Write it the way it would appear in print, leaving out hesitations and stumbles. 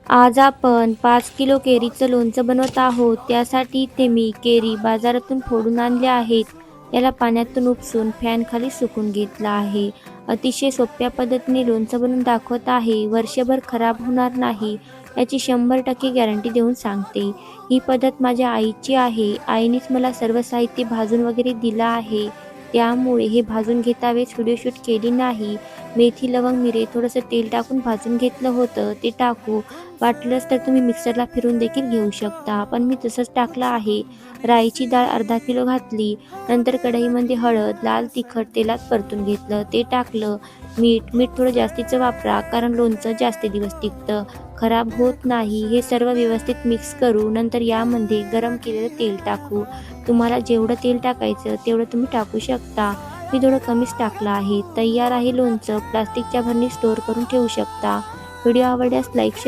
आज आपण 5 किलो केरीचं लोणचं बनवत आहोत. त्यासाठी इथे मी केरी बाजारातून फोडून आणल्या आहेत. याला पाण्यातून उपसून फॅनखाली सुकून घेतला आहे. अतिशय सोप्या पद्धतीने लोणचं बनवून दाखवत आहे. वर्षभर खराब होणार नाही याची 100% गॅरंटी देऊन सांगते. ही पद्धत माझ्या आईची आहे. आईनेच मला सर्व साहित्य भाजून वगैरे दिलं आहे. त्यामुळे हे भाजून घेता वेळेस व्हिडिओ शूट केली नाही. मेथी, लवंग, मिरे थोडंसं तेल टाकून भाजून घेतलं होतं, ते टाकू. वाटलंच तर तुम्ही मिक्सरला फिरून देखील घेऊ शकता, पण मी तसंच टाकलं आहे. राईची डाळ अर्धा किलो घातली. नंतर कढईमध्ये हळद, लाल तिखट तेलात परतून घेतलं, ते टाकलं. मीठ थोडं जास्तीचं वापरा, कारण लोणचं जास्त दिवस टिकतं, खराब होत नाही. हे सर्व व्यवस्थित मिक्स करू. नंतर यामध्ये गरम केलेलं तेल टाकू. तुम्हाला जेवढं तेल टाकायचं तेवढं तुम्ही टाकू शकता. मी थोडं कमीच टाकलं आहे. तयार आहे लोणचं. प्लास्टिकच्या भरणीत स्टोअर करून ठेवू शकता. व्हिडिओ आवडल्यास लाईक, शेअर